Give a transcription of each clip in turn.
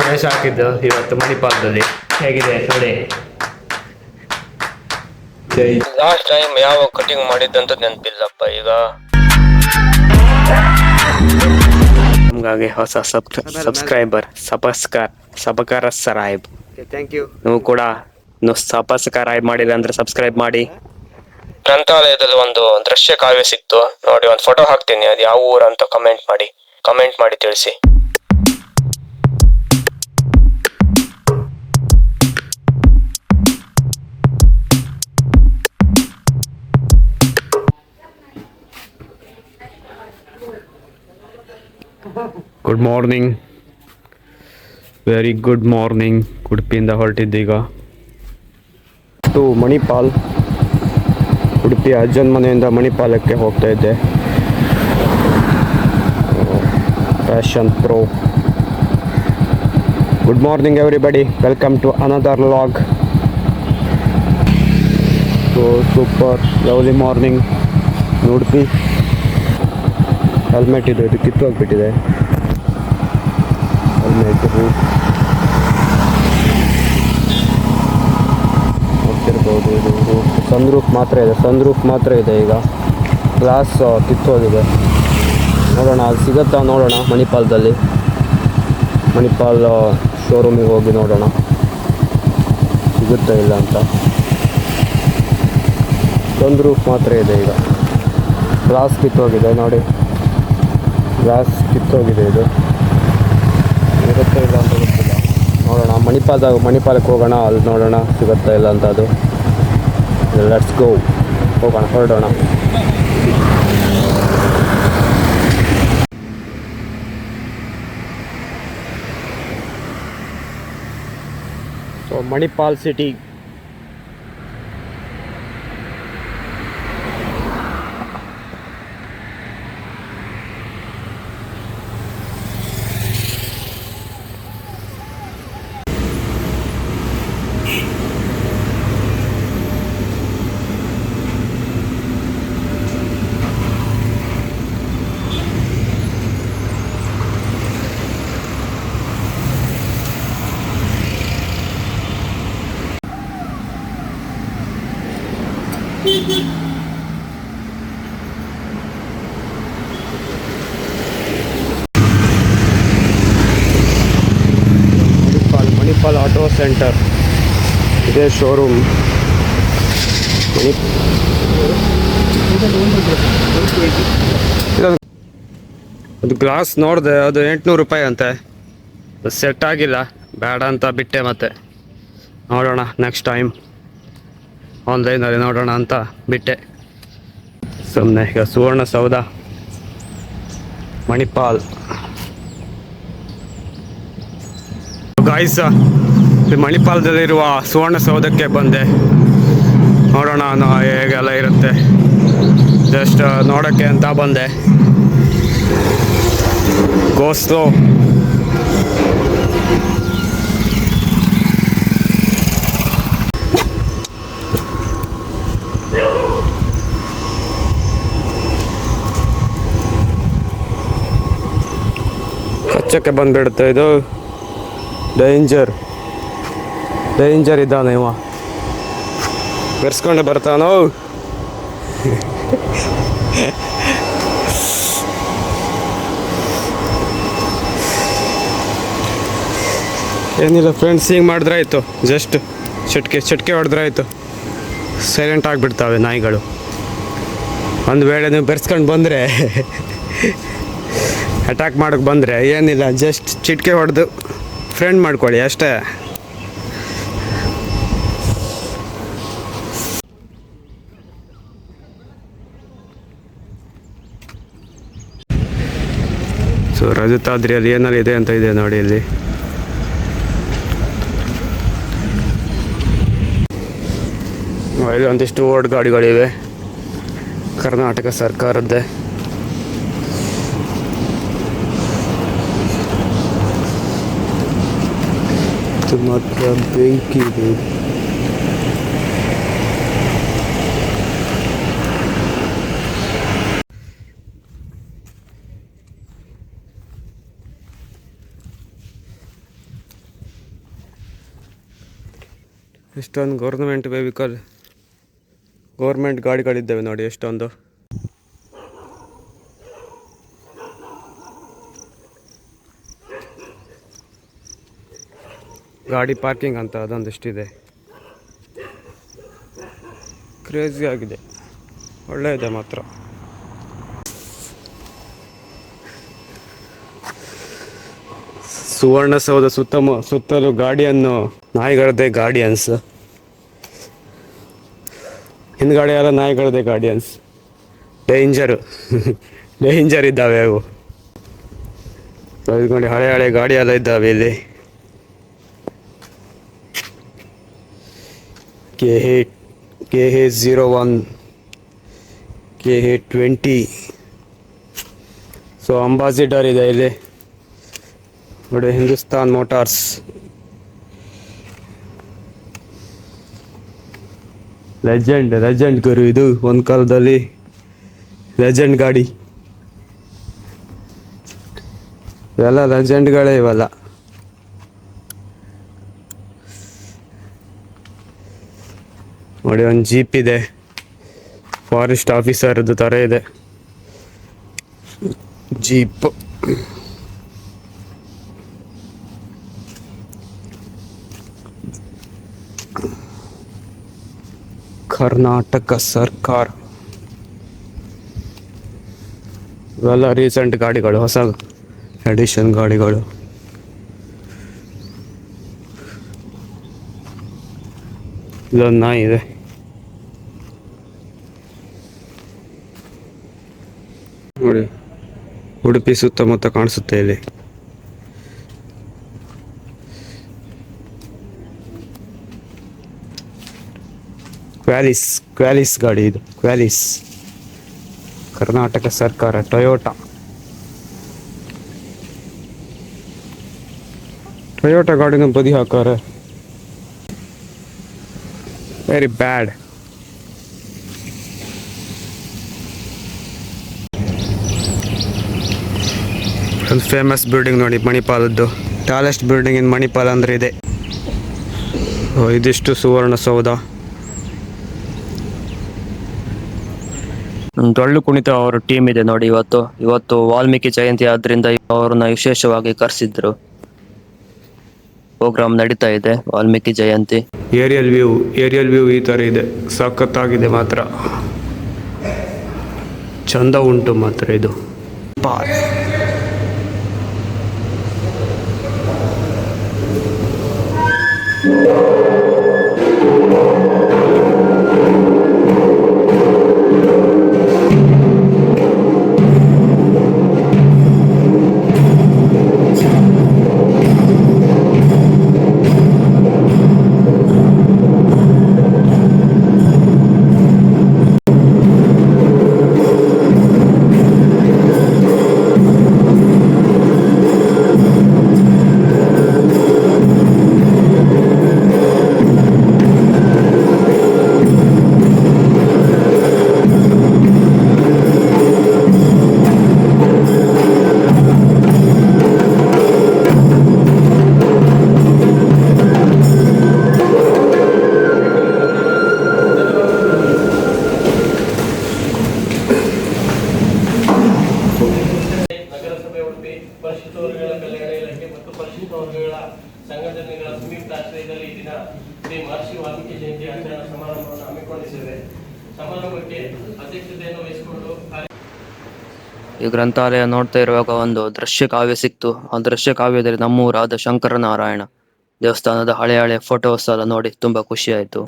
ವೇಷ ಹಾಕಿದ್ದು ಇವತ್ತು ಮಣಿಪಾಲದಲ್ಲಿ. ಹೇಗಿದೆ ನೋಡಿ. ಲಾಸ್ಟ್ ಟೈಮ್ ಯಾವ ಕಟಿಂಗ್ ಮಾಡಿದ್ದಂತ ನೆನಪಿಲ್ಲಪ್ಪ ಈಗ. ನಮ್ಗಾಗಿ ಹೊಸ ಸಬ್ಸ್ಕ್ರೈಬರ್ ಸಬಕಾರ ಸರಾಯ್ಬ್. Thank you. ನೀವು ಕೂಡ ಸಬ್ಸ್ಕ್ರೈಬ್ ಮಾಡಿಲ್ಲ ಅಂದ್ರೆ ಸಬ್ಸ್ಕ್ರೈಬ್ ಮಾಡಿ. ಗ್ರಂಥಾಲಯದಲ್ಲಿ ಒಂದು ದೃಶ್ಯ ಕಾವ್ಯ ಸಿಕ್ತು ನೋಡಿ, ಒಂದು ಫೋಟೋ ಹಾಕ್ತೀನಿ. ಅದು ಯಾವ ಊರು ಅಂತ ಕಮೆಂಟ್ ಮಾಡಿ ತಿಳಿಸಿ. Good morning, very good morning. ಉಡುಪಿಯಿಂದ ಹೊರಟಿದ್ದೀಗ ಟು ಮಣಿಪಾಲ್. ಉಡುಪಿ ಅಜ್ಜನ ಮನೆಯಿಂದ ಮಣಿಪಾಲಕ್ಕೆ ಹೋಗ್ತಾ ಇದ್ದೆ. Fashion pro. Good morning everybody, welcome to another vlog. So super lovely morning Udupi. Helmet ಇದು ಕಿತ್ತು ಹೋಗ್ಬಿಟ್ಟಿದೆ. ಹೆಲ್ಮೆಟ್ ಹೋಗ್ತಿರ್ಬೋದು. ಇದು ಸನ್ರೂಫ್ ಮಾತ್ರ ಇದೆ ಈಗ. ಗ್ಲಾಸ್ ಕಿತ್ತೋಗಿದೆ. ನೋಡೋಣ ಅದು ಸಿಗುತ್ತಾ ನೋಡೋಣ. ಮಣಿಪಾಲ್ ಶೋರೂಮಿಗೆ ಹೋಗಿ ನೋಡೋಣ ಸಿಗುತ್ತಾ ಇಲ್ಲ ಅಂತ. ಸನ್ರೂಫ್ ಮಾತ್ರ ಇದೆ ಈಗ. ಗ್ಲಾಸ್ ಕಿತ್ತೋಗಿದೆ ನೋಡಿ, ಗ್ಲಾಸ್ ಕಿತ್ತೋಗಿದೆ. ಇದು ಸಿಗುತ್ತಾ ಇಲ್ಲ ಅಂತ ಗೊತ್ತಿಲ್ಲ. ನೋಡೋಣ ಮಣಿಪಾಲಕ್ಕೆ ಹೋಗೋಣ, ಅಲ್ಲಿ ನೋಡೋಣ ಸಿಗುತ್ತಾ ಇಲ್ಲ ಅಂತ. ಅದು ಲೆಟ್ಸ್ ಗೋ, ಹೋಗೋಣ, ಹೊರಡೋಣ. So Manipal city. Manipal auto centre ಇದೇ ಶೋರೂಮ್. ಅದು ಗ್ಲಾಸ್ ನೋಡಿದೆ, ಅದು 800 ರೂಪಾಯಿ ಅಂತೆ. ಸೆಟ್ ಆಗಿಲ್ಲ, ಬೇಡ ಅಂತ ಬಿಟ್ಟೆ. ಮತ್ತೆ ನೋಡೋಣ ನೆಕ್ಸ್ಟ್ ಟೈಮ್ ಆನ್ಲೈನಲ್ಲಿ ನೋಡೋಣ ಅಂತ ಬಿಟ್ಟೆ ಸುಮ್ಮನೆ. ಈಗ ಸುವರ್ಣಸೌಧ ಮಣಿಪಾಲ್. ಗಾಯ್ಸ್, ಮಣಿಪಾಲದಲ್ಲಿರುವ ಸುವರ್ಣಸೌಧಕ್ಕೆ ಬಂದೆ. ನೋಡೋಣ ಹೇಗೆಲ್ಲ ಇರುತ್ತೆ, ಜಸ್ಟ್ ನೋಡೋಕ್ಕೆ ಅಂತ ಬಂದೆ. ಗೋಸ್ಲೋ. ಕಚ್ಚಕ್ಕೆ ಬಂದ್ಬಿಡುತ್ತೆ ಇದು. ಡೇಂಜರ್ ಇದ್ದಾನೆ ಇವ, ಬೆರ್ಸ್ಕೊಂಡೆ ಬರ್ತಾನೋ. ಏನಿಲ್ಲ ಫ್ರೆಂಡ್ಸ್, ಹಿಂಗೆ ಮಾಡಿದ್ರೆ ಆಯಿತು. ಜಸ್ಟ್ ಚಟ್ಕೆ ಹೊಡೆದ್ರೆ ಆಯಿತು, ಸೈಲೆಂಟ್ ಆಗಿಬಿಡ್ತಾವೆ ನಾಯಿಗಳು. ಒಂದು ವೇಳೆ ನೀವು ಬೆರ್ಸ್ಕೊಂಡು ಬಂದರೆ, ಅಟ್ಯಾಕ್ ಮಾಡೋಕ್ಕೆ ಬಂದರೆ, ಏನಿಲ್ಲ, ಜಸ್ಟ್ ಚಿಟ್ಕೆ ಹೊಡೆದು ಫ್ರೆಂಡ್ ಮಾಡ್ಕೊಳ್ಳಿ ಅಷ್ಟೇ. ಸೊ ರಜತಾದ್ರಿಯಲ್ಲಿ ಏನಲ್ಲಿ ಇದೆ ಅಂತ ಇದೆ ನೋಡಿ. ಇಲ್ಲಿ ಒಂದಿಷ್ಟು ಓಲ್ಡ್ ಗಾಡಿಗಳಿವೆ, ಕರ್ನಾಟಕ ಸರ್ಕಾರದ್ದೇ. ಮಾತ್ರ ಬೆಂಕಿ ಇದೆ. ಎಷ್ಟೊಂದು ಗೌರ್ಮೆಂಟ್ ವೆಹಿಕಲ್, ಗೌರ್ಮೆಂಟ್ ಗಾಡಿಗಳಿದ್ದಾವೆ ನೋಡಿ ಎಷ್ಟೊಂದು. ಗಾಡಿ ಪಾರ್ಕಿಂಗ್ ಅಂತ ಅದೊಂದಿಷ್ಟಿದೆ. ಕ್ರೇಜಿ ಆಗಿದೆ, ಒಳ್ಳೆಯದೆ ಮಾತ್ರ. ಸುವರ್ಣಸೌಧ ಸುತ್ತಲೂ ಗಾಡಿಯನ್ನು, ನಾಯಿಗಳದ್ದೇ ಗಾರ್ಡಿಯನ್ಸ್. ಹಿಂದ್ಗಡೆ ಎಲ್ಲ ನಾಯಿಗಳದ್ದೇ ಗಾರ್ಡಿಯನ್ಸ್. ಡೇಂಜರ್ ಇದ್ದಾವೆ ಅವು. ನೋಡಿ ಹಳೆ ಗಾಡಿ ಎಲ್ಲ ಇದ್ದಾವೆ ಇಲ್ಲಿ. KH01, KH20. ಸೊ ಅಂಬಾಸಿಡರ್ ಇದೆ ಇಲ್ಲಿ ನೋಡಿ, ಹಿಂದೂಸ್ತಾನ್ ಮೋಟಾರ್ಸ್. ಲೆಜೆಂಡ್ ಗುರು, ಇದು ಒಂದು ಕಾಲದಲ್ಲಿ ಲೆಜೆಂಡ್ ಗಾಡಿ. ಇವೆಲ್ಲ ಲೆಜೆಂಡ್ಗಳೇ ಇವೆಲ್ಲ. ನೋಡಿ ಒಂದು ಜೀಪ್ ಇದೆ, ಫಾರೆಸ್ಟ್ ಆಫೀಸರ್ದು ಥರ ಇದೆ ಜೀಪ್. ಕರ್ನಾಟಕ ಸರ್ಕಾರ. ಇವೆಲ್ಲ ರೀಸೆಂಟ್ ಗಾಡಿಗಳು, ಹೊಸ ಎಡಿಷನ್ ಗಾಡಿಗಳು. ಇಲ್ಲೊಂದು ನಾಯಿ ಇದೆ. ನೋಡಿ ಉಡುಪಿ ಸುತ್ತಮುತ್ತ ಕಾಣಿಸುತ್ತೆ ಇಲ್ಲಿ. ಕ್ವಾಲಿಸ್ ಗಾಡಿ ಇದು, ಕ್ವಾಲಿಸ್, ಕರ್ನಾಟಕ ಸರ್ಕಾರ, ಟೊಯೋಟಾ ಗಾಡಿನ ಬದಿ ಹಾಕಾರ. Very bad. ಒಂದು ಫೇಮಸ್ ಬಿಲ್ಡಿಂಗ್ ನೋಡಿ, ಮಣಿಪಾಲದ್ದು. ಟಾಲೆಸ್ಟ್ ಬಿಲ್ಡಿಂಗ್ ಇನ್ ಮಣಿಪಾಲ್ ಅಂದರೆ ಇದೆ. ಇದಿಷ್ಟು ಸುವರ್ಣಸೌಧ. ಡೊಳ್ಳು ಕುಣಿತ ಅವರ ಟೀಮ್ ಇದೆ ನೋಡಿ. ಇವತ್ತು ವಾಲ್ಮೀಕಿ ಜಯಂತಿ ಆದ್ರಿಂದ ಅವ್ರನ್ನ ವಿಶೇಷವಾಗಿ ಕರೆಸಿದ್ರು. ಪ್ರೋಗ್ರಾಮ್ ನಡೀತಾ ಇದೆ, ವಾಲ್ಮೀಕಿ ಜಯಂತಿ. ಏರಿಯಲ್ ವ್ಯೂ ಈ ಥರ ಇದೆ, ಸಖತ್ತಾಗಿದೆ ಮಾತ್ರ, ಚಂದ ಉಂಟು ಮಾತ್ರ ಇದು. ಸಂಘಟನೆಗಳ ಸಂಯುಕ್ತ ಆಶ್ರಯದಲ್ಲಿ ಈ ದಿನ ಶ್ರೀ ಮಹರ್ಷಿ ವಾಲ್ಮೀಕಿ ಜಯಂತಿ ಆಚರಣಾ ಸಮಾರಂಭವನ್ನು ಹಮ್ಮಿಕೊಂಡಿದ್ದೇವೆ. ಸಮಾರಂಭಕ್ಕೆ ಅಧ್ಯಕ್ಷತೆಯನ್ನು ವಹಿಸಿಕೊಂಡು ಈ ಗ್ರಂಥಾಲಯ ನೋಡ್ತಾ ಇರುವಾಗ ಒಂದು ದೃಶ್ಯ ಕಾವ್ಯ ಸಿಕ್ತು. ಆ ದೃಶ್ಯ ಕಾವ್ಯದಲ್ಲಿ ನಮ್ಮೂರಾದ ಶಂಕರನಾರಾಯಣ ದೇವಸ್ಥಾನದ ಹಳೆ ಫೋಟೋಸ್ ಎಲ್ಲ ನೋಡಿ ತುಂಬಾ ಖುಷಿ ಆಯ್ತು.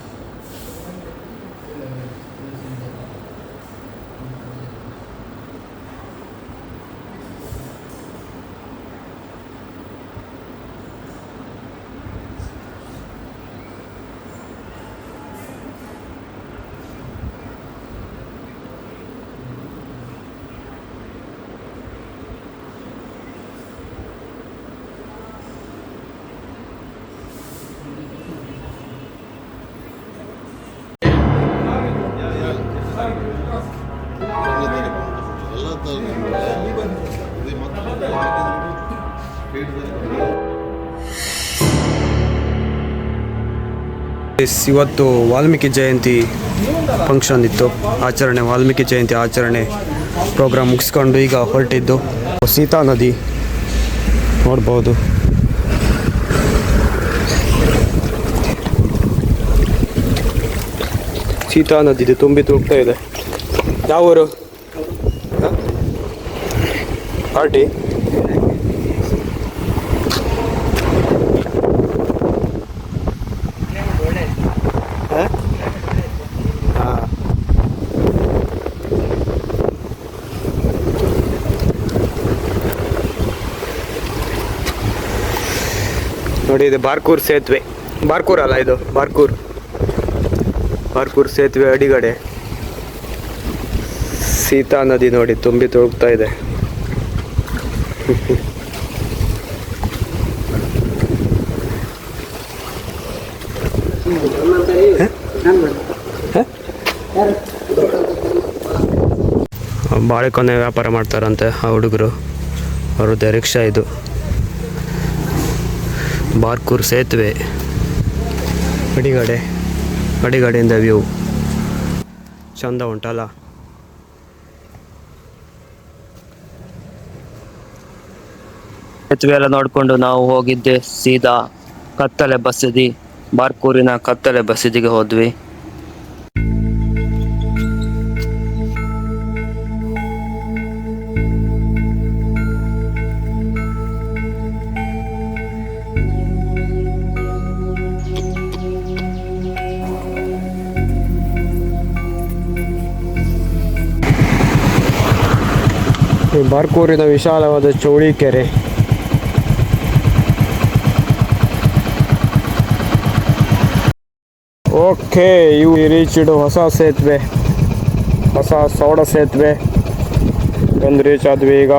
ಇವತ್ತು ವಾಲ್ಮೀಕಿ ಜಯಂತಿ ಫಂಕ್ಷನ್ ಇತ್ತು, ಆಚರಣೆ, ವಾಲ್ಮೀಕಿ ಜಯಂತಿ ಆಚರಣೆ ಪ್ರೋಗ್ರಾಮ್ ಮುಗಿಸ್ಕೊಂಡು ಈಗ ಹೊರಟಿದ್ದು. ಸೀತಾ ನದಿ ನೋಡ್ಬೋದು. ಸೀತಾ ನದಿ ಇದು ತುಂಬಿ ತುಳುಕ್ತಾ ಇದೆ. ಯಾವ ಊರು ಪಾರ್ಟಿ? ನೋಡಿ ಇದು ಬಾರ್ಕೂರ್ ಸೇತುವೆ. ಬಾರ್ಕೂರ್ ಅಲ್ಲ, ಇದು ಬಾರ್ಕೂರ್ ಸೇತುವೆ ಅಡಿಗಡೆ ಸೀತಾ ನದಿ ನೋಡಿ ತುಂಬಿ ತುಳುಕ್ತಾ ಇದೆ. ಬಾಳೆಕೊನೆ ವ್ಯಾಪಾರ ಮಾಡ್ತಾರಂತೆ ಆ ಹುಡುಗರು, ಅವ್ರದ್ದು ರಿಕ್ಷಾ ಇದು. ಬಾರ್ಕೂರ್ ಸೇತುವೆ ಅಡಿಗಡೆಯಿಂದ ವ್ಯೂ ಚಂದ ಉಂಟಲ್ಲ. ಸೇತುವೆ ಎಲ್ಲ ನೋಡಿಕೊಂಡು ನಾವು ಹೋಗಿದ್ದೆ ಸೀದಾ ಕತ್ತಲೆ ಬಸದಿ, ಬಾರ್ಕೂರಿನ ಕತ್ತಲೆ ಬಸದಿಗೆ ಹೋದ್ವಿ. ಈ ಬಾರ್ಕೂರಿನ ವಿಶಾಲವಾದ ಚೌಳಿಕೆರೆ. ಓಕೆ, ಇವು ರೀಚ್ಡ್ ಹೊಸ ಸೇತುವೆ, ಹೊಸ ಸೌಡ ಸೇತುವೆ ಒಂದು ರೀಚ್ ಆದ್ವಿ ಈಗ.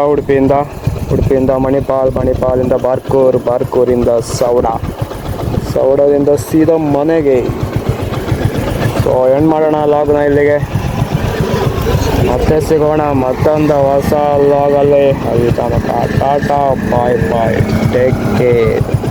ಉಡುಪಿಯಿಂದ ಮಣಿಪಾಲಿಂದ ಬಾರ್ಕೂರಿಂದ ಸೌಡದಿಂದ ಸೀದಾ ಮನೆಗೆ. ಸೊ ಏನು ಮಾಡೋಣ ಲಾಗ್ನ ಇಲ್ಲಿಗೆ, ಮತ್ತೆ ಸಿಗೋಣ ಮತ್ತೊಂದು ಹೊಸ ಲಾಗಲ್ಲಿ. ಅಲ್ಲಿ ತನಕ ಟಾಟಾ, ಬಾಯ್, ಟೇಕ್ ಕೇರ್.